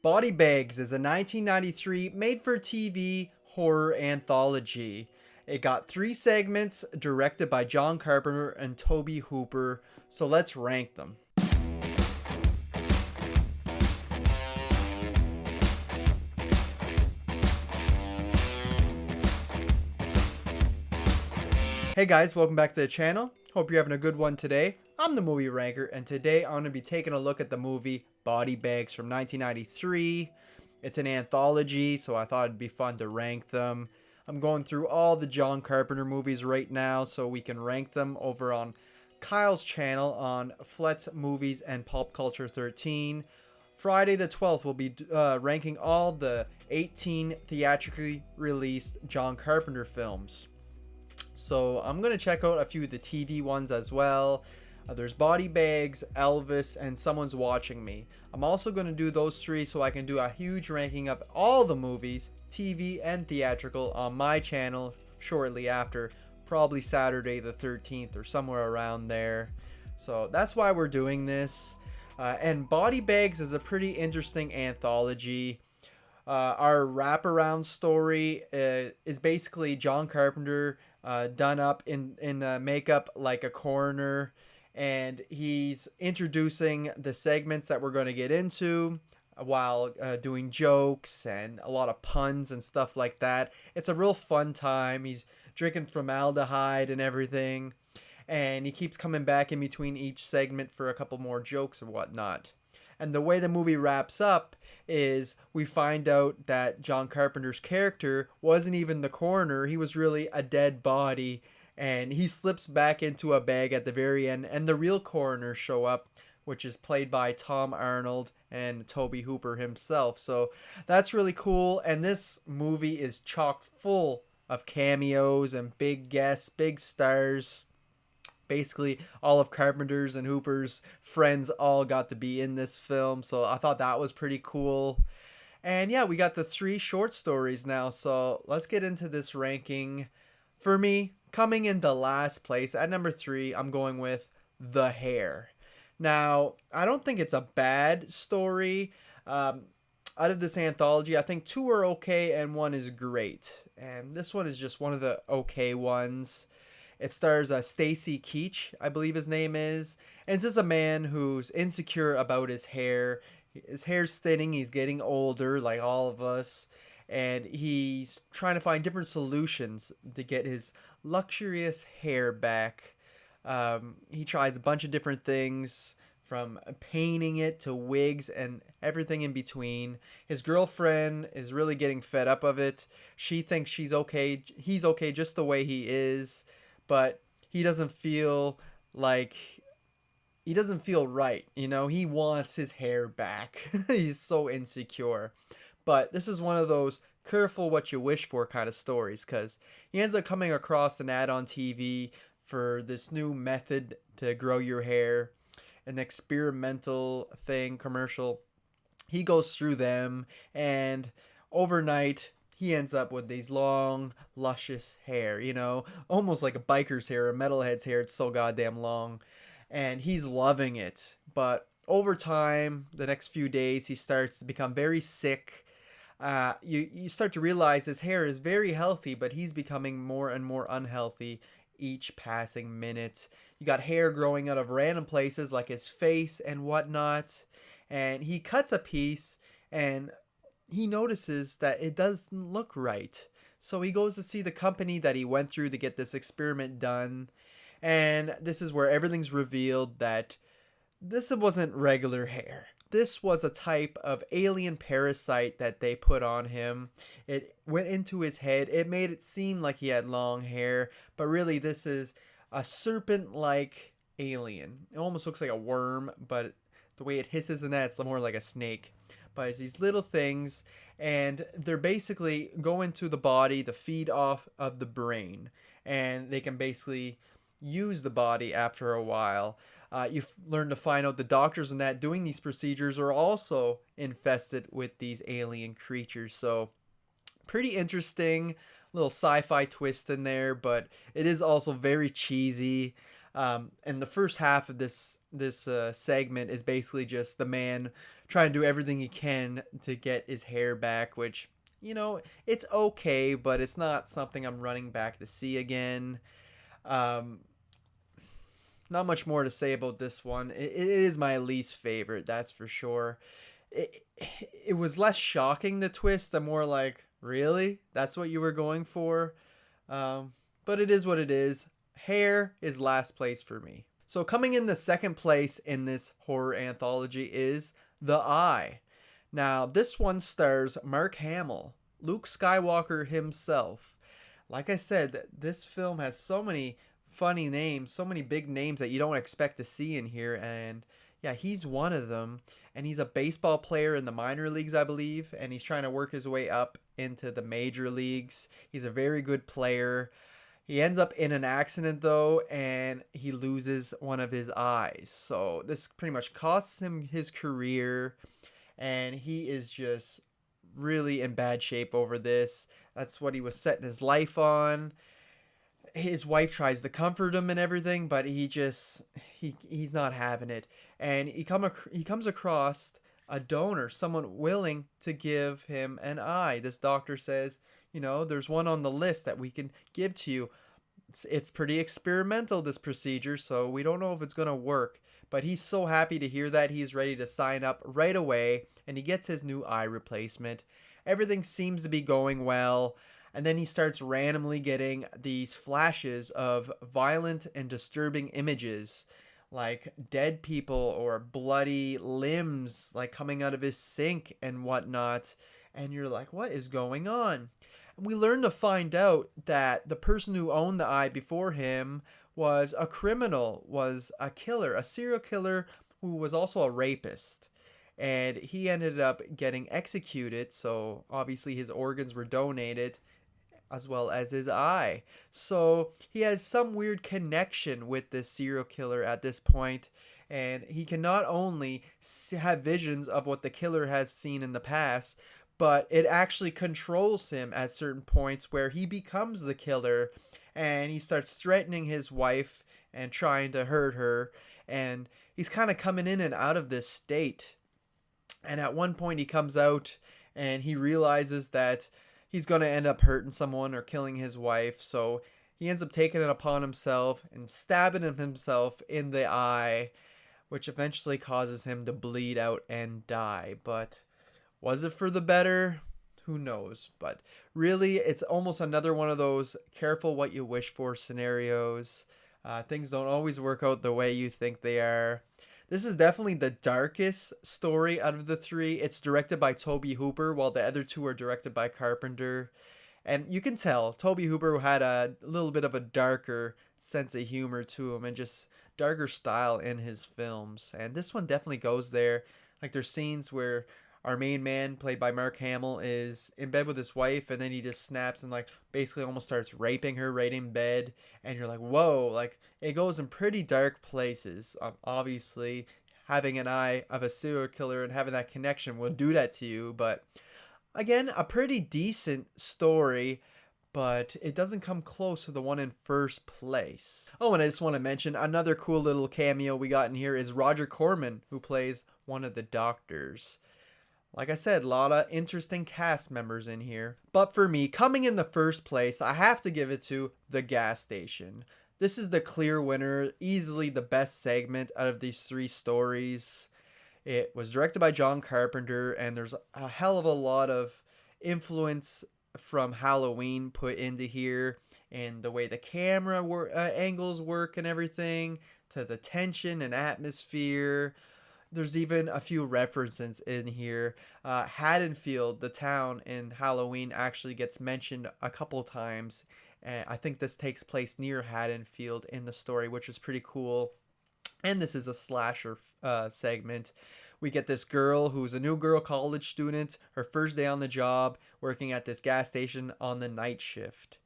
Body Bags is a 1993 made-for-TV horror anthology. It got 3 segments, directed by John Carpenter and Toby Hooper, so let's rank them. Hey guys, welcome back to the channel. Hope you're having a good one today. I'm the movie ranker, and today I'm going to be taking a look at the movie Body Bags from 1993. It's an anthology, so I thought it'd be fun to rank them. I'm going through all the John Carpenter movies right now so we can rank them over on Kyle's channel on Flet's Movies and Pulp Culture 13. Friday the 12th, we'll be ranking all the 18 theatrically released John Carpenter films. So I'm going to check out a few of the TV ones as well. There's Body Bags, Elvis, and Someone's Watching Me. I'm also going to do those 3 so I can do a huge ranking of all the movies, TV and theatrical, on my channel shortly after, probably Saturday the 13th or somewhere around there. So that's why we're doing this. And Body Bags is a pretty interesting anthology. Our wraparound story is basically John Carpenter done up in makeup like a coroner, and he's introducing the segments that we're going to get into while doing jokes and a lot of puns and stuff like that. It's a real fun time. He's drinking formaldehyde and everything, and he keeps coming back in between each segment for a couple more jokes and whatnot. And the way the movie wraps up is we find out that John Carpenter's character wasn't even the coroner. He was really a dead body, and he slips back into a bag at the very end, and the real coroner show up, which is played by Tom Arnold and Toby Hooper himself. So that's really cool, and this movie is chock full of cameos and big guests, big stars. Basically all of Carpenter's and Hooper's friends all got to be in this film, so I thought that was pretty cool. And yeah, we got the 3 short stories now, so let's get into this ranking. For me, coming in the last place at number 3, I'm going with The Hair. Now, I don't think it's a bad story. Out of this anthology, I think 2 are okay and 1 is great, and this one is just one of the okay ones. It stars Stacy Keach, I believe his name is. And it's just a man who's insecure about his hair. His hair's thinning, he's getting older, like all of us. And he's trying to find different solutions to get his luxurious hair back. He tries a bunch of different things, from painting it to wigs and everything in between. His girlfriend is really getting fed up of it. She thinks he's okay just the way he is. But he doesn't feel right, he wants his hair back. He's so insecure. But this is one of those careful what you wish for kind of stories, because he ends up coming across an ad on TV for this new method to grow your hair, an experimental thing, commercial. He goes through them, and overnight he ends up with these long, luscious hair, almost like a biker's hair, a metalhead's hair. It's so goddamn long. And he's loving it. But over time, the next few days, he starts to become very sick. You start to realize his hair is very healthy, but he's becoming more and more unhealthy each passing minute. You got hair growing out of random places like his face and whatnot. And he cuts a piece, and he notices that it doesn't look right. So he goes to see the company that he went through to get this experiment done. And this is where everything's revealed that this wasn't regular hair. This was a type of alien parasite that they put on him. It went into his head. It made it seem like he had long hair, but really this is a serpent-like alien. It almost looks like a worm, but the way it hisses and that, it's more like a snake. But it's these little things, and they're basically going to the body to feed off of the brain, and they can basically use the body after a while. You've learned to find out the doctors and that doing these procedures are also infested with these alien creatures. So pretty interesting little sci-fi twist in there, but it is also very cheesy. And the first half of this segment is basically just the man trying to do everything he can to get his hair back, which, it's okay, but it's not something I'm running back to see again. Um, Not much more to say about this one. It is my least favorite, that's for sure. It, it was less shocking, the twist, the more like, really? That's what you were going for? Um, but it is what it is. Hair is last place for me. So coming in the second place in this horror anthology is The Eye. Now, this one stars Mark Hamill, Luke Skywalker himself. Like I said, this film has so many funny names, so many big names that you don't expect to see in here, and yeah, he's one of them. And he's a baseball player in the minor leagues, I believe, and he's trying to work his way up into the major leagues. He's a very good player. He ends up in an accident though, and he loses one of his eyes. So this pretty much costs him his career, and he is just really in bad shape over this. That's what he was setting his life on. His wife tries to comfort him and everything, but he's not having it. And he comes across a donor, someone willing to give him an eye. This doctor says, there's one on the list that we can give to you. It's pretty experimental, this procedure, so we don't know if it's going to work. But he's so happy to hear that he's ready to sign up right away, and he gets his new eye replacement. Everything seems to be going well, and then he starts randomly getting these flashes of violent and disturbing images, like dead people or bloody limbs like coming out of his sink and whatnot. And you're like, what is going on? And we learn to find out that the person who owned the eye before him was a criminal, was a killer, a serial killer who was also a rapist. And he ended up getting executed, so obviously his organs were donated, as well as his eye. So he has some weird connection with this serial killer at this point, and he can not only have visions of what the killer has seen in the past, but it actually controls him at certain points where he becomes the killer, and he starts threatening his wife and trying to hurt her, and he's kind of coming in and out of this state. And at one point he comes out and he realizes that he's going to end up hurting someone or killing his wife. So he ends up taking it upon himself and stabbing himself in the eye, which eventually causes him to bleed out and die. But was it for the better? Who knows? But really, it's almost another one of those careful what you wish for scenarios. Things don't always work out the way you think they are. This is definitely the darkest story out of the three. It's directed by Tobe Hooper, while the other two are directed by Carpenter. And you can tell Tobe Hooper had a little bit of a darker sense of humor to him and just darker style in his films. And this one definitely goes there. Like, there's scenes where our main man, played by Mark Hamill, is in bed with his wife, and then he just snaps and like basically almost starts raping her right in bed. And you're like, whoa, like it goes in pretty dark places. Obviously, having an eye of a serial killer and having that connection will do that to you. But again, a pretty decent story, but it doesn't come close to the one in first place. Oh, and I just want to mention another cool little cameo we got in here is Roger Corman, who plays one of the doctors. Like I said, a lot of interesting cast members in here. But for me, coming in the first place, I have to give it to The Gas Station. This is the clear winner, easily the best segment out of these three stories. It was directed by John Carpenter, and there's a hell of a lot of influence from Halloween put into here, and the way the camera angles work and everything, to the tension and atmosphere. There's even a few references in here. Haddonfield, the town in Halloween, actually gets mentioned a couple times. And I think this takes place near Haddonfield in the story, which is pretty cool. And this is a slasher segment. We get this girl who's a new girl college student, her first day on the job, working at this gas station on the night shift.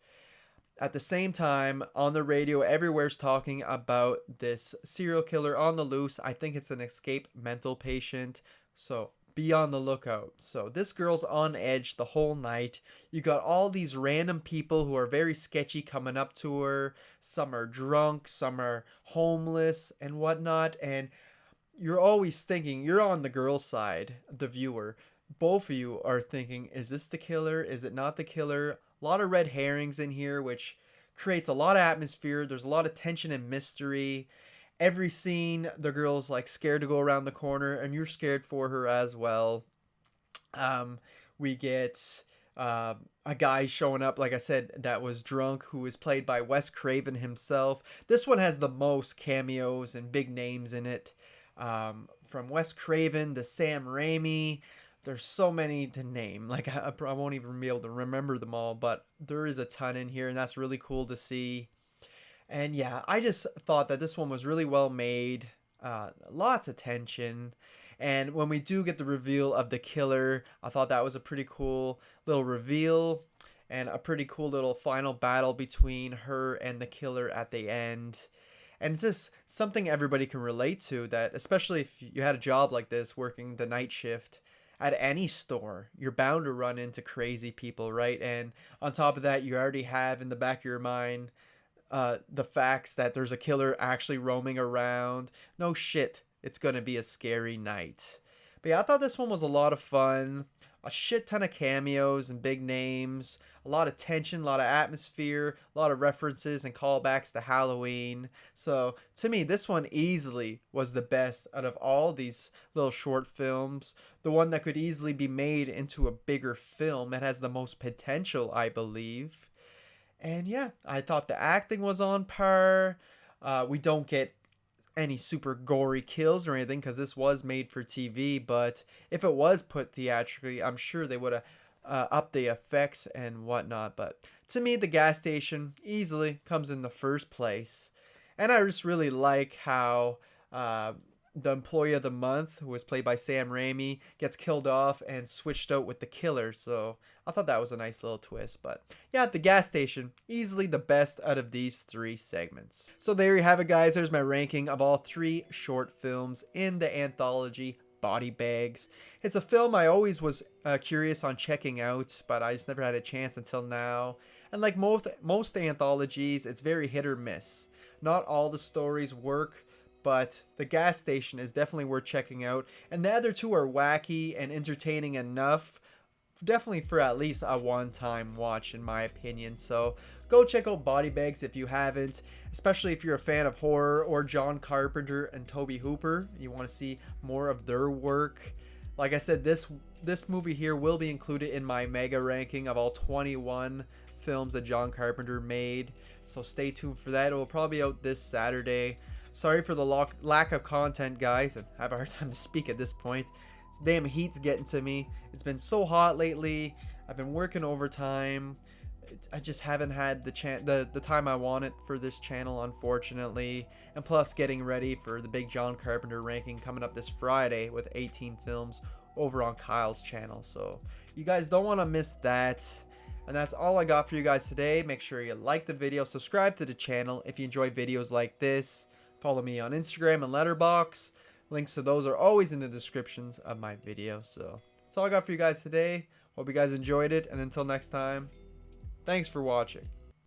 At the same time, on the radio, everywhere's talking about this serial killer on the loose. I think it's an escaped mental patient, so be on the lookout. So this girl's on edge the whole night. You got all these random people who are very sketchy coming up to her. Some are drunk, some are homeless and whatnot. And you're always thinking, you're on the girl side, the viewer. Both of you are thinking, is this the killer? Is it not the killer? A lot of red herrings in here, which creates a lot of atmosphere. There's a lot of tension and mystery. Every scene, the girl's like scared to go around the corner, and you're scared for her as well. Um, we get a guy showing up, like I said, that was drunk, who is played by Wes Craven himself. This one has the most cameos and big names in it. From Wes Craven to Sam Raimi. There's so many to name. Like, I won't even be able to remember them all, but there is a ton in here, and that's really cool to see. And yeah, I just thought that this one was really well made. Lots of tension. And when we do get the reveal of the killer, I thought that was a pretty cool little reveal and a pretty cool little final battle between her and the killer at the end. And it's just something everybody can relate to, that especially if you had a job like this, working the night shift at any store, you're bound to run into crazy people, right? And on top of that, you already have in the back of your mind the facts that there's a killer actually roaming around. No shit, it's gonna be a scary night. But yeah, I thought this one was a lot of fun. A shit ton of cameos and big names, a lot of tension, a lot of atmosphere, a lot of references and callbacks to Halloween. So to me, this one easily was the best out of all these little short films. The one that could easily be made into a bigger film. It has the most potential, I believe. And yeah, I thought the acting was on par. We don't get any super gory kills or anything because this was made for TV, but if it was put theatrically, I'm sure they would have upped the effects and whatnot. But to me, the gas station easily comes in the first place. And I just really like how the employee of the month, who was played by Sam Raimi, gets killed off and switched out with the killer. So I thought that was a nice little twist. But yeah, the gas station, easily the best out of these three segments. So there you have it, guys. There's my ranking of all three short films in the anthology Body Bags. It's a film I always was curious on checking out, but I just never had a chance until now. And like most anthologies, it's very hit or miss. Not all the stories work, but the gas station is definitely worth checking out. And the other two are wacky and entertaining enough, definitely for at least a one-time watch, in my opinion. So go check out Body Bags if you haven't, especially if you're a fan of horror or John Carpenter and Tobe Hooper. You want to see more of their work. Like I said, this movie here will be included in my mega ranking of all 21 films that John Carpenter made. So stay tuned for that. It will probably be out this Saturday. Sorry for the lack of content, guys, and I have a hard time to speak at this point. This damn heat's getting to me. It's been so hot lately. I've been working overtime. I just haven't had the time I wanted for this channel, unfortunately. And plus, getting ready for the big John Carpenter ranking coming up this Friday with 18 films over on Kyle's channel. So you guys don't want to miss that. And that's all I got for you guys today. Make sure you like the video, subscribe to the channel if you enjoy videos like this. Follow me on Instagram and Letterboxd. Links to those are always in the descriptions of my video. So that's all I got for you guys today. Hope you guys enjoyed it. And until next time, thanks for watching.